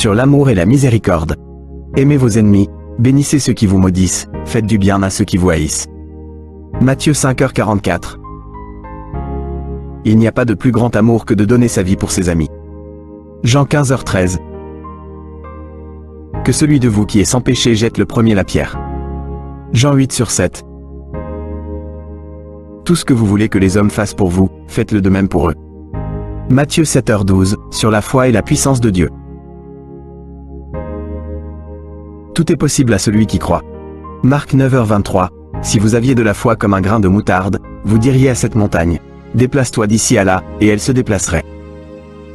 sur l'amour et la miséricorde. Aimez vos ennemis, bénissez ceux qui vous maudissent, faites du bien à ceux qui vous haïssent. Matthieu 5h44. Il n'y a pas de plus grand amour que de donner sa vie pour ses amis. Jean 15h13. Que celui de vous qui est sans péché jette le premier la pierre. Jean 8/7. Tout ce que vous voulez que les hommes fassent pour vous, faites-le de même pour eux. Matthieu 7h12, sur la foi et la puissance de Dieu. Tout est possible à celui qui croit. Marc 9h23, si vous aviez de la foi comme un grain de moutarde, vous diriez à cette montagne, déplace-toi d'ici à là, et elle se déplacerait.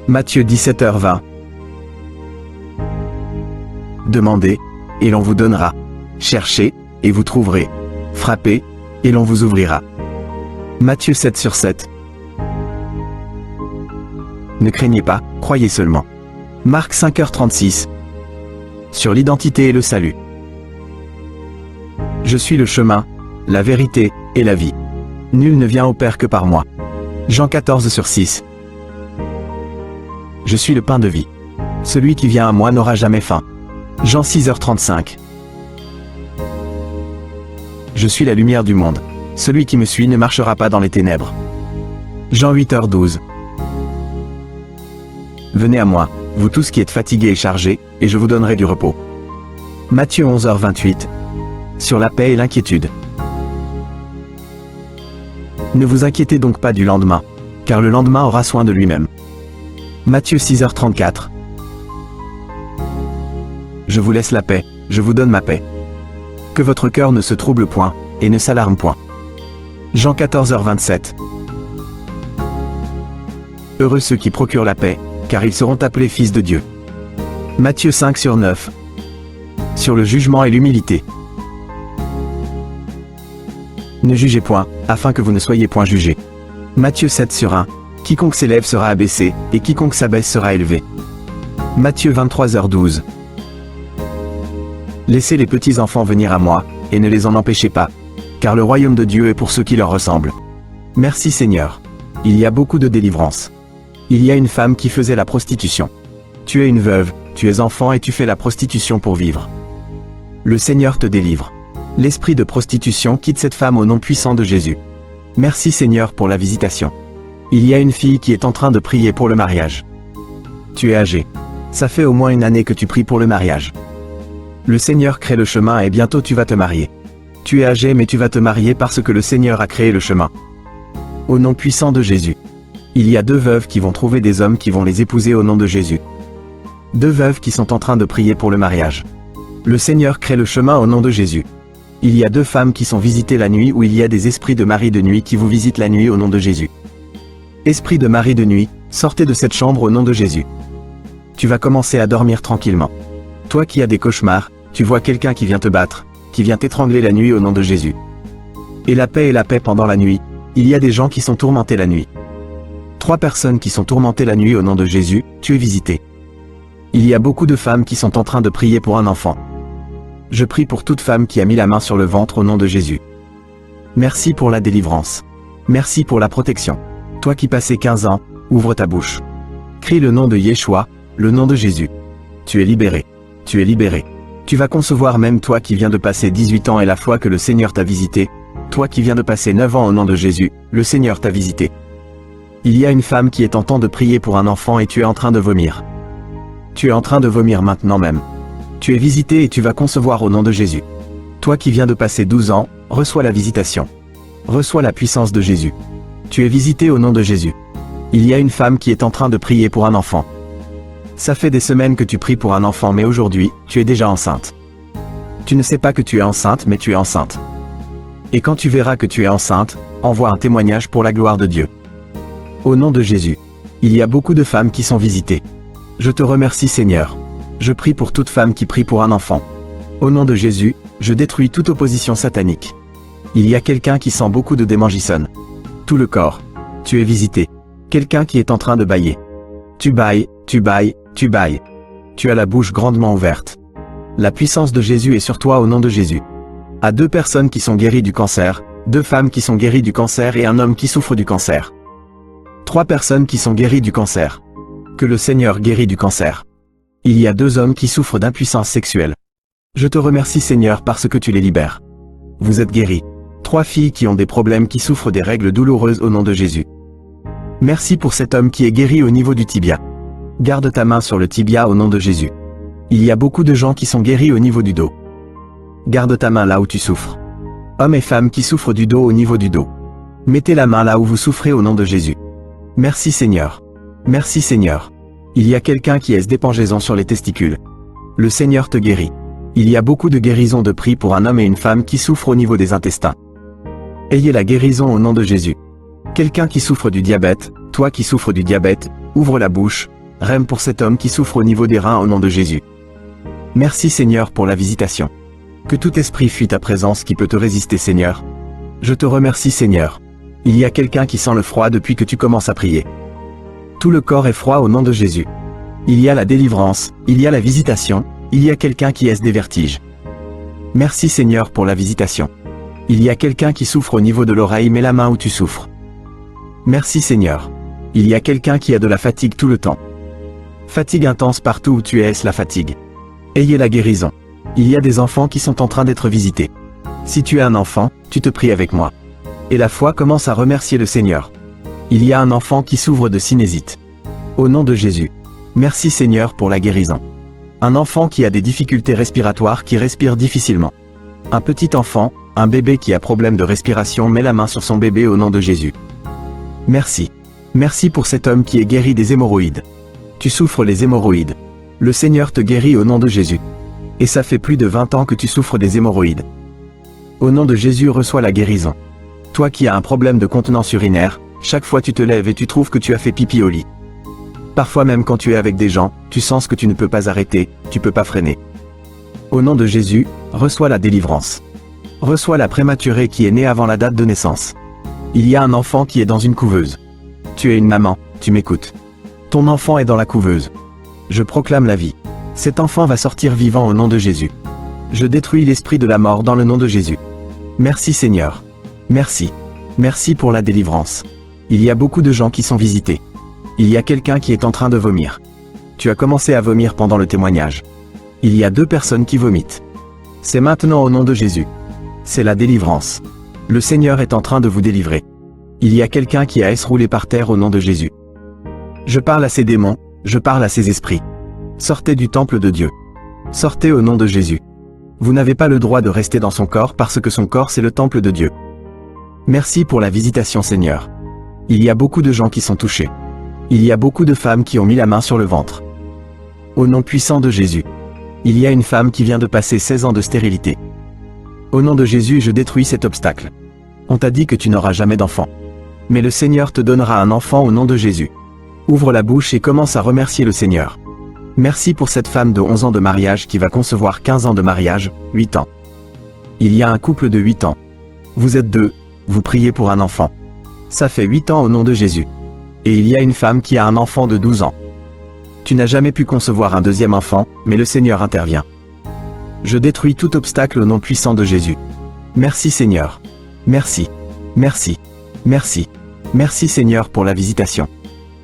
Matthieu 17h20. Demandez, et l'on vous donnera. Cherchez, et vous trouverez. Frappez, et l'on vous ouvrira. Matthieu 7/7. Ne craignez pas, croyez seulement. Marc 5h36. Sur l'identité et le salut. Je suis le chemin, la vérité, et la vie. Nul ne vient au Père que par moi. Jean 14/6. Je suis le pain de vie. Celui qui vient à moi n'aura jamais faim. Jean 6h35. Je suis la lumière du monde. Celui qui me suit ne marchera pas dans les ténèbres. Jean 8h12. Venez à moi, vous tous qui êtes fatigués et chargés, et je vous donnerai du repos. Matthieu 11h28. Sur la paix et l'inquiétude. Ne vous inquiétez donc pas du lendemain, car le lendemain aura soin de lui-même. Matthieu 6h34. Je vous laisse la paix, je vous donne ma paix. Que votre cœur ne se trouble point, et ne s'alarme point. Jean 14h27. Heureux ceux qui procurent la paix, car ils seront appelés fils de Dieu. Matthieu 5/9. Sur le jugement et l'humilité. Ne jugez point, afin que vous ne soyez point jugés. Matthieu 7/1. Quiconque s'élève sera abaissé, et quiconque s'abaisse sera élevé. Matthieu 23h12. Laissez les petits enfants venir à moi, et ne les en empêchez pas, car le royaume de Dieu est pour ceux qui leur ressemblent. Merci Seigneur. Il y a beaucoup de délivrance. Il y a une femme qui faisait la prostitution. Tu es une veuve, tu es enfant et tu fais la prostitution pour vivre. Le Seigneur te délivre. L'esprit de prostitution quitte cette femme au nom puissant de Jésus. Merci Seigneur pour la visitation. Il y a une fille qui est en train de prier pour le mariage. Tu es âgé. Ça fait au moins une année que tu pries pour le mariage. Le Seigneur crée le chemin et bientôt tu vas te marier. Tu es âgé mais tu vas te marier parce que le Seigneur a créé le chemin. Au nom puissant de Jésus. Il y a 2 veuves qui vont trouver des hommes qui vont les épouser au nom de Jésus. 2 veuves qui sont en train de prier pour le mariage. Le Seigneur crée le chemin au nom de Jésus. Il y a 2 femmes qui sont visitées la nuit où il y a des esprits de mari de nuit qui vous visitent la nuit au nom de Jésus. Esprit de mari de nuit, sortez de cette chambre au nom de Jésus. Tu vas commencer à dormir tranquillement. Toi qui as des cauchemars, tu vois quelqu'un qui vient te battre, qui vient t'étrangler la nuit au nom de Jésus. Et la paix pendant la nuit. Il y a des gens qui sont tourmentés la nuit. 3 personnes qui sont tourmentées la nuit au nom de Jésus, tu es visité. Il y a beaucoup de femmes qui sont en train de prier pour un enfant. Je prie pour toute femme qui a mis la main sur le ventre au nom de Jésus. Merci pour la délivrance. Merci pour la protection. Toi qui passais 15 ans, ouvre ta bouche. Crie le nom de Yeshua, le nom de Jésus. Tu es libéré. Tu es libéré. Tu vas concevoir même toi qui viens de passer 18 ans et la foi que le Seigneur t'a visité. Toi qui viens de passer 9 ans au nom de Jésus, le Seigneur t'a visité. Il y a une femme qui est en train de prier pour un enfant et tu es en train de vomir. Tu es en train de vomir maintenant même. Tu es visité et tu vas concevoir au nom de Jésus. Toi qui viens de passer 12 ans, reçois la visitation. Reçois la puissance de Jésus. Tu es visité au nom de Jésus. Il y a une femme qui est en train de prier pour un enfant. Ça fait des semaines que tu pries pour un enfant mais aujourd'hui, tu es déjà enceinte. Tu ne sais pas que tu es enceinte mais tu es enceinte. Et quand tu verras que tu es enceinte, envoie un témoignage pour la gloire de Dieu. Au nom de Jésus. Il y a beaucoup de femmes qui sont visitées. Je te remercie Seigneur. Je prie pour toute femme qui prie pour un enfant. Au nom de Jésus, je détruis toute opposition satanique. Il y a quelqu'un qui sent beaucoup de démangeaisons. Tout le corps. Tu es visité. Quelqu'un qui est en train de bâiller. Tu bailles, tu bailles, tu bailles. Tu as la bouche grandement ouverte. La puissance de Jésus est sur toi au nom de Jésus. À 2 personnes qui sont guéries du cancer, 2 femmes qui sont guéries du cancer et un homme qui souffre du cancer. 3 personnes qui sont guéries du cancer. Que le Seigneur guérit du cancer. Il y a 2 hommes qui souffrent d'impuissance sexuelle. Je te remercie Seigneur parce que tu les libères. Vous êtes guéris. 3 filles qui ont des problèmes qui souffrent des règles douloureuses au nom de Jésus. Merci pour cet homme qui est guéri au niveau du tibia. Garde ta main sur le tibia au nom de Jésus. Il y a beaucoup de gens qui sont guéris au niveau du dos. Garde ta main là où tu souffres. Hommes et femmes qui souffrent du dos au niveau du dos. Mettez la main là où vous souffrez au nom de Jésus. Merci Seigneur. Merci Seigneur. Il y a quelqu'un qui a des pengeaisons sur les testicules. Le Seigneur te guérit. Il y a beaucoup de guérisons de prix pour un homme et une femme qui souffrent au niveau des intestins. Ayez la guérison au nom de Jésus. Quelqu'un qui souffre du diabète, toi qui souffres du diabète, ouvre la bouche, rème pour cet homme qui souffre au niveau des reins au nom de Jésus. Merci Seigneur pour la visitation. Que tout esprit fuit ta présence qui peut te résister Seigneur. Je te remercie Seigneur. Il y a quelqu'un qui sent le froid depuis que tu commences à prier. Tout le corps est froid au nom de Jésus. Il y a la délivrance, il y a la visitation, il y a quelqu'un qui a des vertiges. Merci Seigneur pour la visitation. Il y a quelqu'un qui souffre au niveau de l'oreille, mets la main où tu souffres. Merci Seigneur. Il y a quelqu'un qui a de la fatigue tout le temps. Fatigue intense partout où tu es, est-ce la fatigue? Ayez la guérison. Il y a des enfants qui sont en train d'être visités. Si tu es un enfant, tu te pries avec moi. Et la foi commence à remercier le Seigneur. Il y a un enfant qui s'ouvre de sinésite. Au nom de Jésus. Merci Seigneur pour la guérison. Un enfant qui a des difficultés respiratoires qui respire difficilement. Un petit enfant, un bébé qui a problème de respiration, met la main sur son bébé au nom de Jésus. Merci. Merci pour cet homme qui est guéri des hémorroïdes. Tu souffres les hémorroïdes. Le Seigneur te guérit au nom de Jésus. Et ça fait plus de 20 ans que tu souffres des hémorroïdes. Au nom de Jésus, reçois la guérison. Toi qui as un problème de contenance urinaire, chaque fois tu te lèves et tu trouves que tu as fait pipi au lit. Parfois même quand tu es avec des gens, tu sens que tu ne peux pas arrêter, tu peux pas freiner. Au nom de Jésus, reçois la délivrance. Reçois la prématurée qui est née avant la date de naissance. Il y a un enfant qui est dans une couveuse. Tu es une maman, tu m'écoutes. Ton enfant est dans la couveuse. Je proclame la vie. Cet enfant va sortir vivant au nom de Jésus. Je détruis l'esprit de la mort dans le nom de Jésus. Merci Seigneur. Merci. Merci pour la délivrance. Il y a beaucoup de gens qui sont visités. Il y a quelqu'un qui est en train de vomir. Tu as commencé à vomir pendant le témoignage. Il y a 2 personnes qui vomitent. C'est maintenant au nom de Jésus. C'est la délivrance. Le Seigneur est en train de vous délivrer. Il y a quelqu'un qui a roulé par terre au nom de Jésus. Je parle à ces démons, je parle à ces esprits. Sortez du temple de Dieu. Sortez au nom de Jésus. Vous n'avez pas le droit de rester dans son corps parce que son corps c'est le temple de Dieu. Merci pour la visitation Seigneur. Il y a beaucoup de gens qui sont touchés. Il y a beaucoup de femmes qui ont mis la main sur le ventre. Au nom puissant de Jésus. Il y a une femme qui vient de passer 16 ans de stérilité. Au nom de Jésus, je détruis cet obstacle. On t'a dit que tu n'auras jamais d'enfant. Mais le Seigneur te donnera un enfant au nom de Jésus. Ouvre la bouche et commence à remercier le Seigneur. Merci pour cette femme de 11 ans de mariage qui va concevoir 15 ans de mariage, 8 ans. Il y a un couple de 8 ans. Vous êtes 2, vous priez pour un enfant. Ça fait 8 ans au nom de Jésus. Et il y a une femme qui a un enfant de 12 ans. Tu n'as jamais pu concevoir un deuxième enfant, mais le Seigneur intervient. Je détruis tout obstacle au nom puissant de Jésus. Merci Seigneur. Merci. Merci. Merci. Merci Seigneur pour la visitation.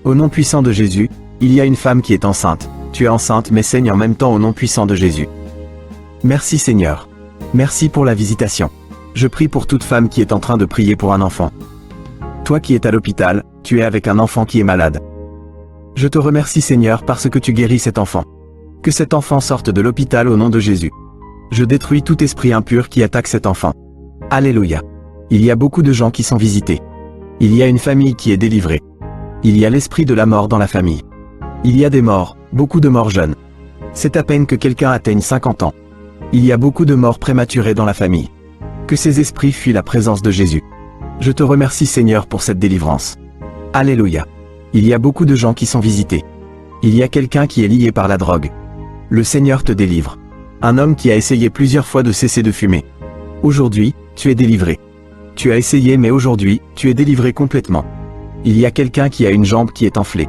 Au nom puissant de Jésus, il y a une femme qui est enceinte. Tu es enceinte mais saigne en même temps au nom puissant de Jésus. Merci Seigneur. Merci pour la visitation. Je prie pour toute femme qui est en train de prier pour un enfant. Toi qui es à l'hôpital, tu es avec un enfant qui est malade. Je te remercie Seigneur parce que tu guéris cet enfant. Que cet enfant sorte de l'hôpital au nom de Jésus. Je détruis tout esprit impur qui attaque cet enfant. Alléluia. Il y a beaucoup de gens qui sont visités. Il y a une famille qui est délivrée. Il y a l'esprit de la mort dans la famille. Il y a des morts, beaucoup de morts jeunes. C'est à peine que quelqu'un atteigne 50 ans. Il y a beaucoup de morts prématurées dans la famille. Que ces esprits fuient la présence de Jésus. Je te remercie Seigneur pour cette délivrance. Alléluia. Il y a beaucoup de gens qui sont visités. Il y a quelqu'un qui est lié par la drogue. Le Seigneur te délivre. Un homme qui a essayé plusieurs fois de cesser de fumer. Aujourd'hui, tu es délivré. Tu as essayé mais aujourd'hui, tu es délivré complètement. Il y a quelqu'un qui a une jambe qui est enflée.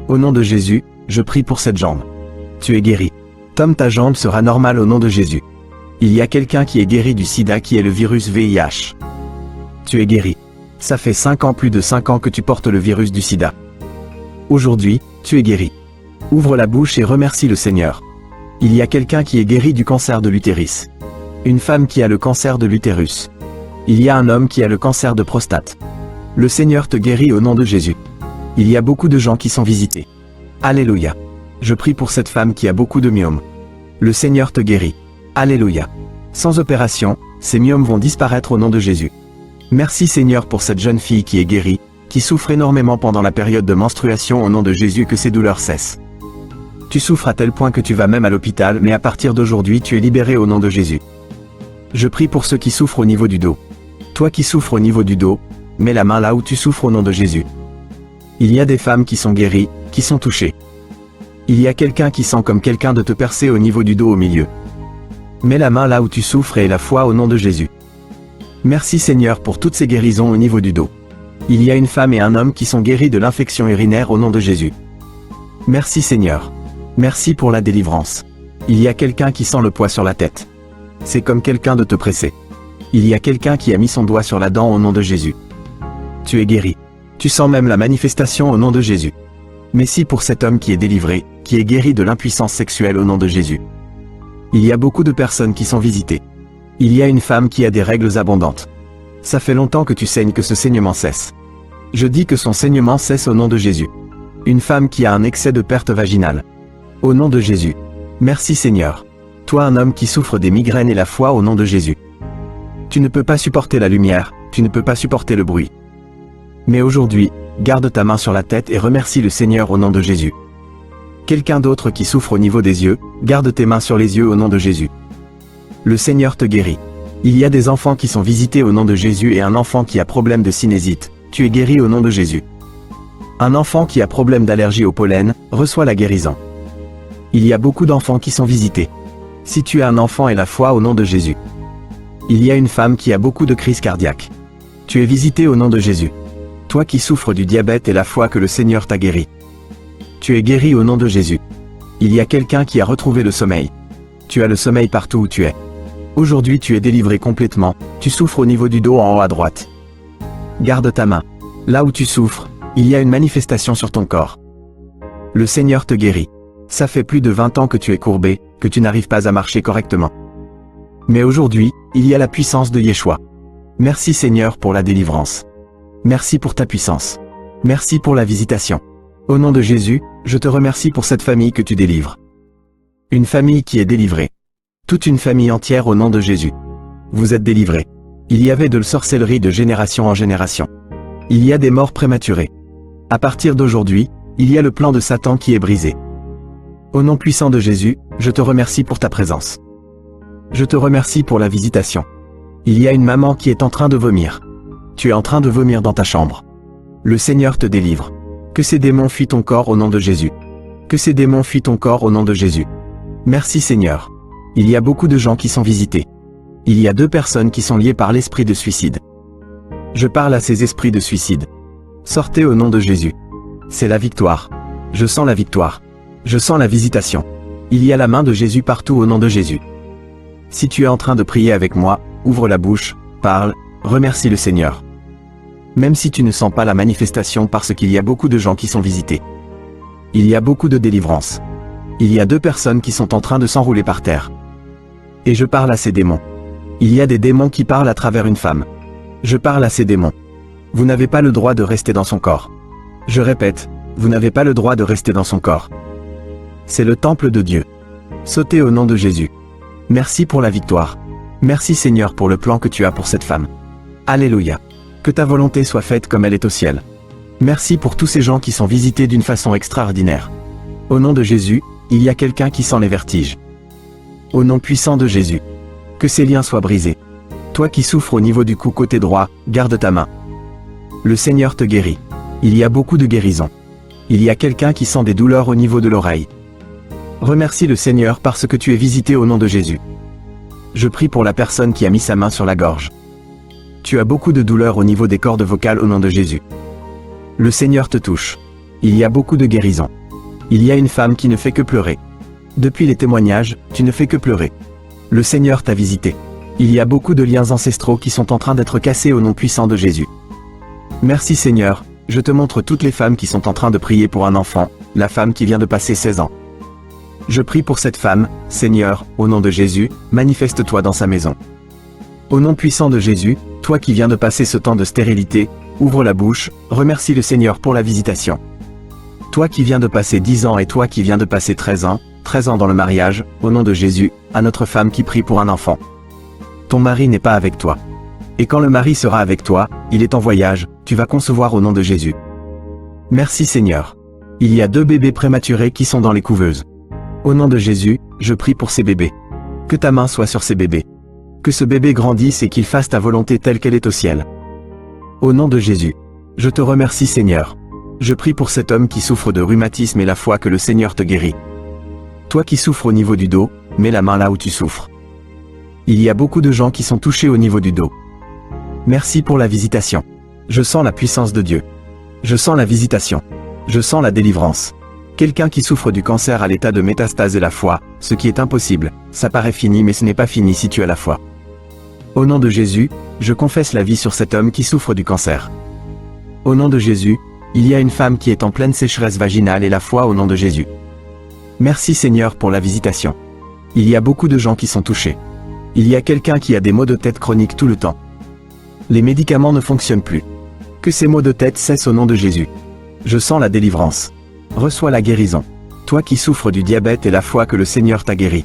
Au nom de Jésus, je prie pour cette jambe. Tu es guéri. Tom, ta jambe sera normale au nom de Jésus. Il y a quelqu'un qui est guéri du sida qui est le virus VIH. Tu es guéri. Ça fait 5 ans, plus de 5 ans que tu portes le virus du sida. Aujourd'hui, tu es guéri. Ouvre la bouche et remercie le Seigneur. Il y a quelqu'un qui est guéri du cancer de l'utérus. Une femme qui a le cancer de l'utérus. Il y a un homme qui a le cancer de prostate. Le Seigneur te guérit au nom de Jésus. Il y a beaucoup de gens qui sont visités. Alléluia. Je prie pour cette femme qui a beaucoup de myomes. Le Seigneur te guérit. Alléluia. Sans opération, ces myomes vont disparaître au nom de Jésus. Merci Seigneur pour cette jeune fille qui est guérie, qui souffre énormément pendant la période de menstruation au nom de Jésus, que ses douleurs cessent. Tu souffres à tel point que tu vas même à l'hôpital, mais à partir d'aujourd'hui tu es libéré au nom de Jésus. Je prie pour ceux qui souffrent au niveau du dos. Toi qui souffres au niveau du dos, mets la main là où tu souffres au nom de Jésus. Il y a des femmes qui sont guéries, qui sont touchées. Il y a quelqu'un qui sent comme quelqu'un de te percer au niveau du dos au milieu. Mets la main là où tu souffres et la foi au nom de Jésus. Merci Seigneur pour toutes ces guérisons au niveau du dos. Il y a une femme et un homme qui sont guéris de l'infection urinaire au nom de Jésus. Merci Seigneur. Merci pour la délivrance. Il y a quelqu'un qui sent le poids sur la tête. C'est comme quelqu'un de te presser. Il y a quelqu'un qui a mis son doigt sur la dent au nom de Jésus. Tu es guéri. Tu sens même la manifestation au nom de Jésus. Merci pour cet homme qui est délivré, qui est guéri de l'impuissance sexuelle au nom de Jésus. Il y a beaucoup de personnes qui sont visitées. Il y a une femme qui a des règles abondantes. Ça fait longtemps que tu saignes, que ce saignement cesse. Je dis que son saignement cesse au nom de Jésus. Une femme qui a un excès de perte vaginale. Au nom de Jésus. Merci Seigneur. Toi un homme qui souffre des migraines et la foi au nom de Jésus. Tu ne peux pas supporter la lumière, tu ne peux pas supporter le bruit. Mais aujourd'hui, garde ta main sur la tête et remercie le Seigneur au nom de Jésus. Quelqu'un d'autre qui souffre au niveau des yeux, garde tes mains sur les yeux au nom de Jésus. Le Seigneur te guérit. Il y a des enfants qui sont visités au nom de Jésus et un enfant qui a problème de sinésite, tu es guéri au nom de Jésus. Un enfant qui a problème d'allergie au pollen, reçoit la guérison. Il y a beaucoup d'enfants qui sont visités. Si tu as un enfant et la foi au nom de Jésus. Il y a une femme qui a beaucoup de crises cardiaques. Tu es visité au nom de Jésus. Toi qui souffres du diabète et la foi que le Seigneur t'a guéri. Tu es guéri au nom de Jésus. Il y a quelqu'un qui a retrouvé le sommeil. Tu as le sommeil partout où tu es. Aujourd'hui tu es délivré complètement, tu souffres au niveau du dos en haut à droite. Garde ta main. Là où tu souffres, il y a une manifestation sur ton corps. Le Seigneur te guérit. Ça fait plus de 20 ans que tu es courbé, que tu n'arrives pas à marcher correctement. Mais aujourd'hui, il y a la puissance de Yeshua. Merci Seigneur pour la délivrance. Merci pour ta puissance. Merci pour la visitation. Au nom de Jésus, je te remercie pour cette famille que tu délivres. Une famille qui est délivrée. Toute une famille entière au nom de Jésus. Vous êtes délivrés. Il y avait de la sorcellerie de génération en génération. Il y a des morts prématurées. À partir d'aujourd'hui, il y a le plan de Satan qui est brisé. Au nom puissant de Jésus, je te remercie pour ta présence. Je te remercie pour la visitation. Il y a une maman qui est en train de vomir. Tu es en train de vomir dans ta chambre. Le Seigneur te délivre. Que ces démons fuient ton corps au nom de Jésus. Que ces démons fuient ton corps au nom de Jésus. Merci Seigneur. Il y a beaucoup de gens qui sont visités. Il y a 2 personnes qui sont liées par l'esprit de suicide. Je parle à ces esprits de suicide. Sortez au nom de Jésus. C'est la victoire. Je sens la victoire. Je sens la visitation. Il y a la main de Jésus partout au nom de Jésus. Si tu es en train de prier avec moi, ouvre la bouche, parle, remercie le Seigneur. Même si tu ne sens pas la manifestation parce qu'il y a beaucoup de gens qui sont visités. Il y a beaucoup de délivrance. Il y a 2 personnes qui sont en train de s'enrouler par terre. Et je parle à ces démons. Il y a des démons qui parlent à travers une femme. Je parle à ces démons. Vous n'avez pas le droit de rester dans son corps. Je répète, vous n'avez pas le droit de rester dans son corps. C'est le temple de Dieu. Sautez au nom de Jésus. Merci pour la victoire. Merci Seigneur pour le plan que tu as pour cette femme. Alléluia. Que ta volonté soit faite comme elle est au ciel. Merci pour tous ces gens qui sont visités d'une façon extraordinaire. Au nom de Jésus, il y a quelqu'un qui sent les vertiges. Au nom puissant de Jésus. Que ces liens soient brisés. Toi qui souffres au niveau du cou côté droit, garde ta main. Le Seigneur te guérit. Il y a beaucoup de guérisons. Il y a quelqu'un qui sent des douleurs au niveau de l'oreille. Remercie le Seigneur parce que tu es visité au nom de Jésus. Je prie pour la personne qui a mis sa main sur la gorge. Tu as beaucoup de douleurs au niveau des cordes vocales au nom de Jésus. Le Seigneur te touche. Il y a beaucoup de guérisons. Il y a une femme qui ne fait que pleurer. Depuis les témoignages, tu ne fais que pleurer. Le Seigneur t'a visité. Il y a beaucoup de liens ancestraux qui sont en train d'être cassés au nom puissant de Jésus. Merci Seigneur, je te montre toutes les femmes qui sont en train de prier pour un enfant, la femme qui vient de passer 16 ans. Je prie pour cette femme, Seigneur, au nom de Jésus, manifeste-toi dans sa maison. Au nom puissant de Jésus, toi qui viens de passer ce temps de stérilité, ouvre la bouche, remercie le Seigneur pour la visitation. Toi qui viens de passer 10 ans et toi qui viens de passer 13 ans dans le mariage, au nom de Jésus, à notre femme qui prie pour un enfant. Ton mari n'est pas avec toi. Et quand le mari sera avec toi, il est en voyage, tu vas concevoir au nom de Jésus. Merci Seigneur. Il y a 2 bébés prématurés qui sont dans les couveuses. Au nom de Jésus, je prie pour ces bébés. Que ta main soit sur ces bébés. Que ce bébé grandisse et qu'il fasse ta volonté telle qu'elle est au ciel. Au nom de Jésus. Je te remercie Seigneur. Je prie pour cet homme qui souffre de rhumatisme et la foi que le Seigneur te guérit. Toi qui souffres au niveau du dos, mets la main là où tu souffres. Il y a beaucoup de gens qui sont touchés au niveau du dos. Merci pour la visitation. Je sens la puissance de Dieu. Je sens la visitation. Je sens la délivrance. Quelqu'un qui souffre du cancer à l'état de métastase et la foi, ce qui est impossible, ça paraît fini mais ce n'est pas fini si tu as la foi. Au nom de Jésus, je confesse la vie sur cet homme qui souffre du cancer. Au nom de Jésus, il y a une femme qui est en pleine sécheresse vaginale et la foi au nom de Jésus. Merci Seigneur pour la visitation. Il y a beaucoup de gens qui sont touchés. Il y a quelqu'un qui a des maux de tête chroniques tout le temps. Les médicaments ne fonctionnent plus. Que ces maux de tête cessent au nom de Jésus. Je sens la délivrance. Reçois la guérison. Toi qui souffres du diabète et la foi que le Seigneur t'a guéri.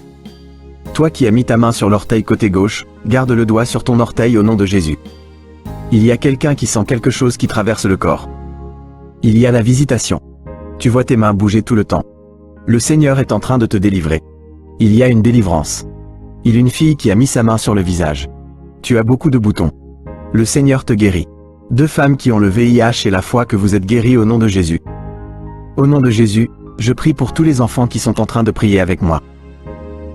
Toi qui as mis ta main sur l'orteil côté gauche, garde le doigt sur ton orteil au nom de Jésus. Il y a quelqu'un qui sent quelque chose qui traverse le corps. Il y a la visitation. Tu vois tes mains bouger tout le temps. Le Seigneur est en train de te délivrer. Il y a une délivrance. Il y a une fille qui a mis sa main sur le visage. Tu as beaucoup de boutons. Le Seigneur te guérit. 2 femmes qui ont le VIH et la foi que vous êtes guéries au nom de Jésus. Au nom de Jésus, je prie pour tous les enfants qui sont en train de prier avec moi.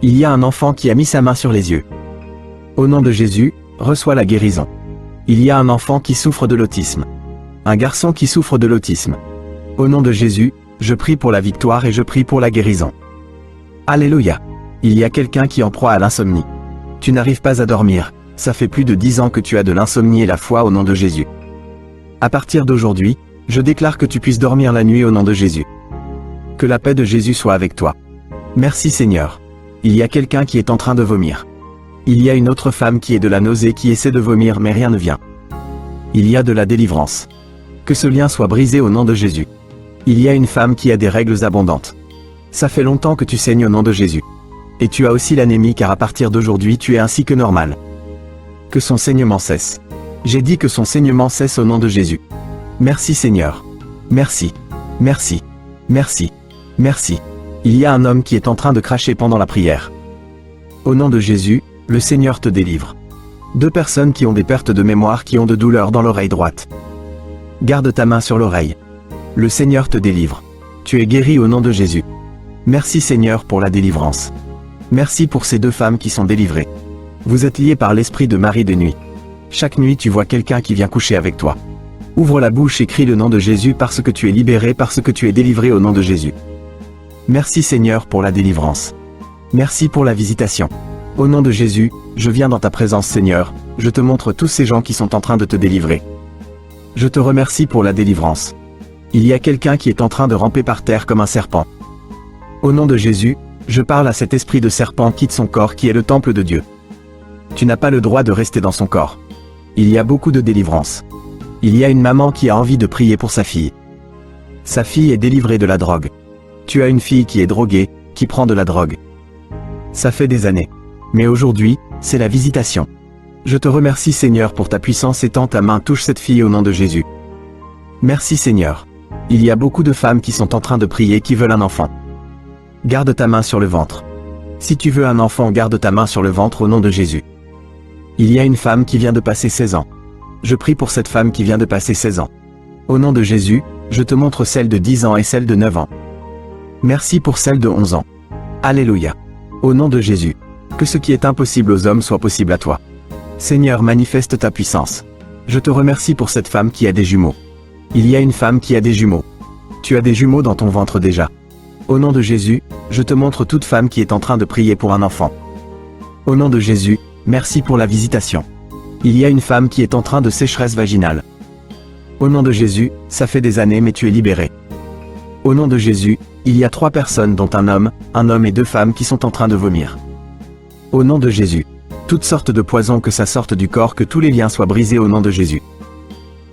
Il y a un enfant qui a mis sa main sur les yeux. Au nom de Jésus, reçois la guérison. Il y a un enfant qui souffre de l'autisme. Un garçon qui souffre de l'autisme. Au nom de Jésus, je prie pour la victoire et je prie pour la guérison. Alléluia. Il y a quelqu'un qui en proie à l'insomnie. Tu n'arrives pas à dormir, ça fait plus de 10 ans que tu as de l'insomnie et la foi au nom de Jésus. À partir d'aujourd'hui, je déclare que tu puisses dormir la nuit au nom de Jésus. Que la paix de Jésus soit avec toi. Merci Seigneur. Il y a quelqu'un qui est en train de vomir. Il y a une autre femme qui est de la nausée qui essaie de vomir mais rien ne vient. Il y a de la délivrance. Que ce lien soit brisé au nom de Jésus. Il y a une femme qui a des règles abondantes. Ça fait longtemps que tu saignes au nom de Jésus. Et tu as aussi l'anémie car à partir d'aujourd'hui tu es ainsi que normal. Que son saignement cesse. J'ai dit que son saignement cesse au nom de Jésus. Merci Seigneur. Merci. Merci. Merci. Merci. Il y a un homme qui est en train de cracher pendant la prière. Au nom de Jésus, le Seigneur te délivre. 2 personnes qui ont des pertes de mémoire qui ont de douleurs dans l'oreille droite. Garde ta main sur l'oreille. Le Seigneur te délivre. Tu es guéri au nom de Jésus. Merci Seigneur pour la délivrance. Merci pour ces 2 femmes qui sont délivrées. Vous êtes liés par l'esprit de mari de nuit. Chaque nuit tu vois quelqu'un qui vient coucher avec toi. Ouvre la bouche et crie le nom de Jésus parce que tu es libéré, parce que tu es délivré au nom de Jésus. Merci Seigneur pour la délivrance. Merci pour la visitation. Au nom de Jésus, je viens dans ta présence Seigneur, je te montre tous ces gens qui sont en train de te délivrer. Je te remercie pour la délivrance. Il y a quelqu'un qui est en train de ramper par terre comme un serpent. Au nom de Jésus, je parle à cet esprit de serpent, quitte son corps qui est le temple de Dieu. Tu n'as pas le droit de rester dans son corps. Il y a beaucoup de délivrance. Il y a une maman qui a envie de prier pour sa fille. Sa fille est délivrée de la drogue. Tu as une fille qui est droguée, qui prend de la drogue. Ça fait des années. Mais aujourd'hui, c'est la visitation. Je te remercie Seigneur pour ta puissance et tends ta main touche cette fille au nom de Jésus. Merci Seigneur. Il y a beaucoup de femmes qui sont en train de prier qui veulent un enfant. Garde ta main sur le ventre. Si tu veux un enfant, garde ta main sur le ventre au nom de Jésus. Il y a une femme qui vient de passer 16 ans. Je prie pour cette femme qui vient de passer 16 ans. Au nom de Jésus, je te montre celle de 10 ans et celle de 9 ans. Merci pour celle de 11 ans. Alléluia. Au nom de Jésus, que ce qui est impossible aux hommes soit possible à toi. Seigneur, manifeste ta puissance. Je te remercie pour cette femme qui a des jumeaux. Il y a une femme qui a des jumeaux. Tu as des jumeaux dans ton ventre déjà. Au nom de Jésus, je te montre toute femme qui est en train de prier pour un enfant. Au nom de Jésus, merci pour la visitation. Il y a une femme qui est en train de sécheresse vaginale. Au nom de Jésus, ça fait des années mais tu es libéré. Au nom de Jésus, il y a 3 personnes dont un homme et 2 femmes qui sont en train de vomir. Au nom de Jésus. Toutes sortes de poisons que ça sorte du corps, que tous les liens soient brisés au nom de Jésus.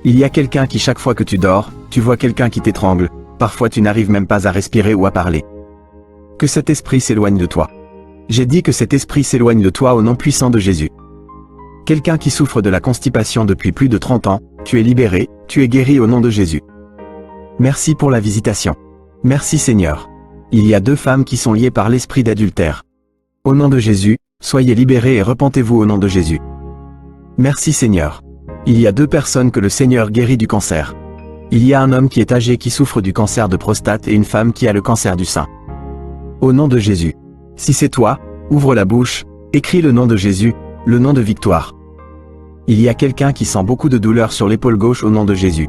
Il y a quelqu'un qui chaque fois que tu dors, tu vois quelqu'un qui t'étrangle, parfois tu n'arrives même pas à respirer ou à parler. Que cet esprit s'éloigne de toi. J'ai dit que cet esprit s'éloigne de toi au nom puissant de Jésus. Quelqu'un qui souffre de la constipation depuis plus de 30 ans, tu es libéré, tu es guéri au nom de Jésus. Merci pour la visitation. Merci Seigneur. Il y a 2 femmes qui sont liées par l'esprit d'adultère. Au nom de Jésus, soyez libérés et repentez-vous au nom de Jésus. Merci Seigneur. Il y a 2 personnes que le Seigneur guérit du cancer. Il y a un homme qui est âgé qui souffre du cancer de prostate et une femme qui a le cancer du sein. Au nom de Jésus. Si c'est toi, ouvre la bouche, écris le nom de Jésus, le nom de victoire. Il y a quelqu'un qui sent beaucoup de douleur sur l'épaule gauche au nom de Jésus.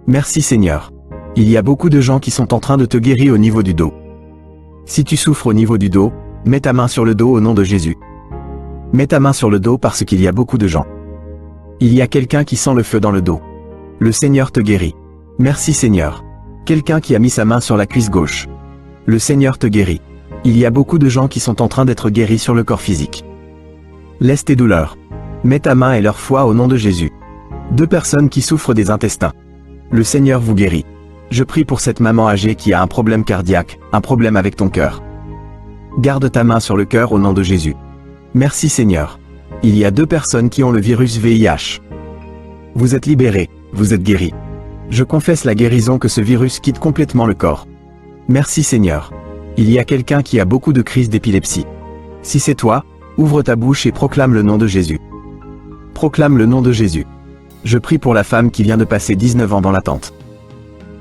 Merci Seigneur. Il y a beaucoup de gens qui sont en train de te guérir au niveau du dos. Si tu souffres au niveau du dos, mets ta main sur le dos au nom de Jésus. Mets ta main sur le dos parce qu'il y a beaucoup de gens. Il y a quelqu'un qui sent le feu dans le dos. Le Seigneur te guérit. Merci Seigneur. Quelqu'un qui a mis sa main sur la cuisse gauche. Le Seigneur te guérit. Il y a beaucoup de gens qui sont en train d'être guéris sur le corps physique. Laisse tes douleurs. Mets ta main et leur foi au nom de Jésus. 2 personnes qui souffrent des intestins. Le Seigneur vous guérit. Je prie pour cette maman âgée qui a un problème cardiaque, un problème avec ton cœur. Garde ta main sur le cœur au nom de Jésus. Merci Seigneur. Il y a 2 personnes qui ont le virus VIH. Vous êtes libérés, vous êtes guéris. Je confesse la guérison que ce virus quitte complètement le corps. Merci Seigneur. Il y a quelqu'un qui a beaucoup de crises d'épilepsie. Si c'est toi, ouvre ta bouche et proclame le nom de Jésus. Proclame le nom de Jésus. Je prie pour la femme qui vient de passer 19 ans dans l'attente.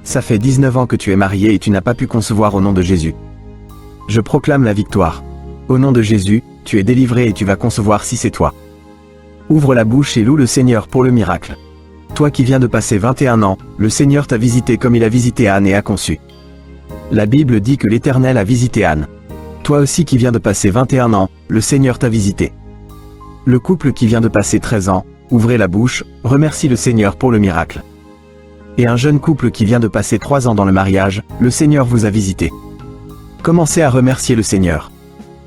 Ça fait 19 ans que tu es marié et tu n'as pas pu concevoir au nom de Jésus. Je proclame la victoire. Au nom de Jésus, tu es délivré et tu vas concevoir si c'est toi. Ouvre la bouche et loue le Seigneur pour le miracle. Toi qui viens de passer 21 ans, le Seigneur t'a visité comme il a visité Anne et a conçu. La Bible dit que l'Éternel a visité Anne. Toi aussi qui viens de passer 21 ans, le Seigneur t'a visité. Le couple qui vient de passer 13 ans, ouvrez la bouche, remercie le Seigneur pour le miracle. Et un jeune couple qui vient de passer 3 ans dans le mariage, le Seigneur vous a visité. Commencez à remercier le Seigneur.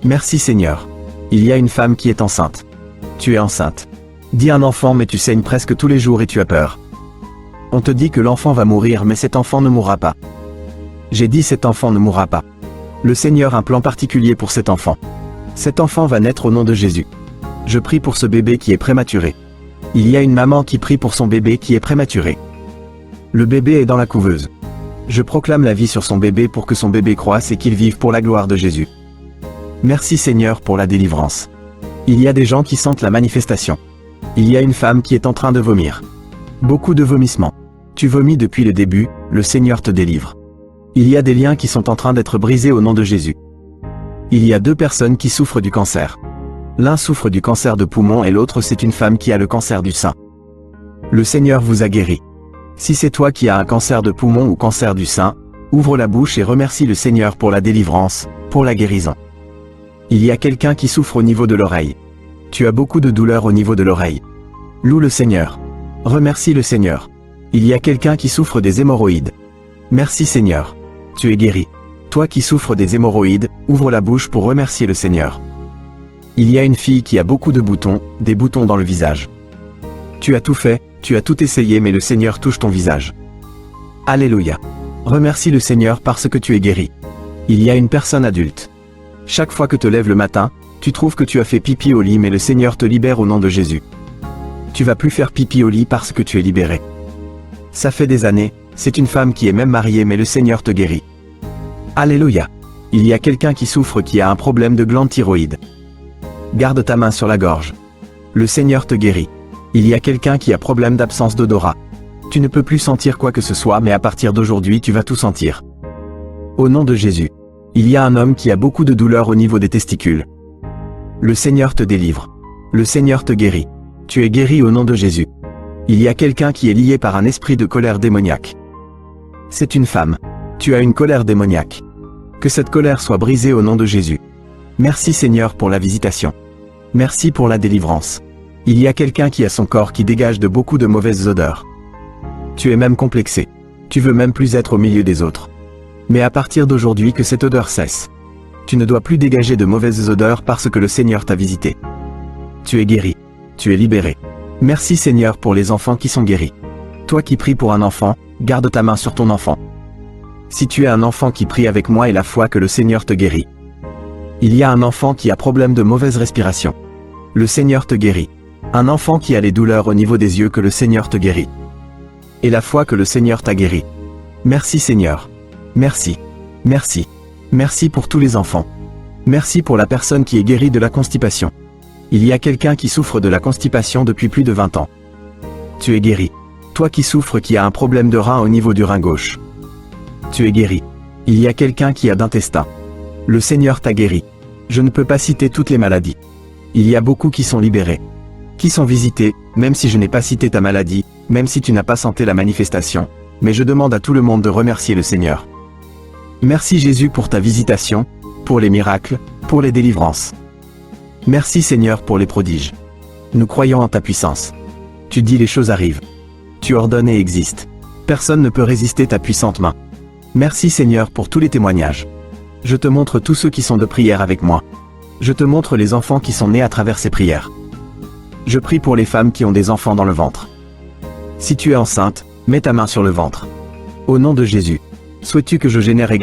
Merci Seigneur. Il y a une femme qui est enceinte. Tu es enceinte. Dis un enfant mais tu saignes presque tous les jours et tu as peur. On te dit que l'enfant va mourir mais cet enfant ne mourra pas. J'ai dit cet enfant ne mourra pas. Le Seigneur a un plan particulier pour cet enfant. Cet enfant va naître au nom de Jésus. Je prie pour ce bébé qui est prématuré. Il y a une maman qui prie pour son bébé qui est prématuré. Le bébé est dans la couveuse. Je proclame la vie sur son bébé pour que son bébé croisse et qu'il vive pour la gloire de Jésus. Merci Seigneur pour la délivrance. Il y a des gens qui sentent la manifestation. Il y a une femme qui est en train de vomir. Beaucoup de vomissements. Tu vomis depuis le début, le Seigneur te délivre. Il y a des liens qui sont en train d'être brisés au nom de Jésus. Il y a 2 personnes qui souffrent du cancer. L'un souffre du cancer de poumon et l'autre c'est une femme qui a le cancer du sein. Le Seigneur vous a guéri. Si c'est toi qui as un cancer de poumon ou cancer du sein, ouvre la bouche et remercie le Seigneur pour la délivrance, pour la guérison. Il y a quelqu'un qui souffre au niveau de l'oreille. Tu as beaucoup de douleur au niveau de l'oreille. Loue le Seigneur. Remercie le Seigneur. Il y a quelqu'un qui souffre des hémorroïdes. Merci Seigneur. Tu es guéri. Toi qui souffres des hémorroïdes, ouvre la bouche pour remercier le Seigneur. Il y a une fille qui a beaucoup de boutons, des boutons dans le visage. Tu as tout fait, tu as tout essayé mais le Seigneur touche ton visage. Alléluia. Remercie le Seigneur parce que tu es guéri. Il y a une personne adulte. Chaque fois que te lèves le matin, tu trouves que tu as fait pipi au lit mais le Seigneur te libère au nom de Jésus. Tu vas plus faire pipi au lit parce que tu es libéré. Ça fait des années, c'est une femme qui est même mariée mais le Seigneur te guérit. Alléluia. Il y a quelqu'un qui souffre qui a un problème de glande thyroïde. Garde ta main sur la gorge. Le Seigneur te guérit. Il y a quelqu'un qui a problème d'absence d'odorat. Tu ne peux plus sentir quoi que ce soit mais à partir d'aujourd'hui tu vas tout sentir. Au nom de Jésus. Il y a un homme qui a beaucoup de douleur au niveau des testicules. Le Seigneur te délivre. Le Seigneur te guérit. Tu es guéri au nom de Jésus. Il y a quelqu'un qui est lié par un esprit de colère démoniaque. C'est une femme. Tu as une colère démoniaque. Que cette colère soit brisée au nom de Jésus. Merci Seigneur pour la visitation. Merci pour la délivrance. Il y a quelqu'un qui a son corps qui dégage de beaucoup de mauvaises odeurs. Tu es même complexé. Tu veux même plus être au milieu des autres. Mais à partir d'aujourd'hui que cette odeur cesse. Tu ne dois plus dégager de mauvaises odeurs parce que le Seigneur t'a visité. Tu es guéri. Tu es libéré. Merci Seigneur pour les enfants qui sont guéris. Toi qui pries pour un enfant, garde ta main sur ton enfant. Si tu es un enfant qui prie avec moi et la foi que le Seigneur te guérit. Il y a un enfant qui a problème de mauvaise respiration. Le Seigneur te guérit. Un enfant qui a les douleurs au niveau des yeux que le Seigneur te guérit. Et la foi que le Seigneur t'a guéri. Merci Seigneur. Merci. Merci. Merci pour tous les enfants. Merci pour la personne qui est guérie de la constipation. Il y a quelqu'un qui souffre de la constipation depuis plus de 20 ans. Tu es guéri. Toi qui souffres qui a un problème de rein au niveau du rein gauche. Tu es guéri. Il y a quelqu'un qui a d'intestin. Le Seigneur t'a guéri. Je ne peux pas citer toutes les maladies. Il y a beaucoup qui sont libérés. Qui sont visités, même si je n'ai pas cité ta maladie, même si tu n'as pas senti la manifestation, mais je demande à tout le monde de remercier le Seigneur. Merci Jésus pour ta visitation, pour les miracles, pour les délivrances. Merci Seigneur pour les prodiges. Nous croyons en ta puissance. Tu dis les choses arrivent. Tu ordonnes et existes. Personne ne peut résister ta puissante main. Merci Seigneur pour tous les témoignages. Je te montre tous ceux qui sont de prière avec moi. Je te montre les enfants qui sont nés à travers ces prières. Je prie pour les femmes qui ont des enfants dans le ventre. Si tu es enceinte, mets ta main sur le ventre. Au nom de Jésus. Souhaites-tu que je génère également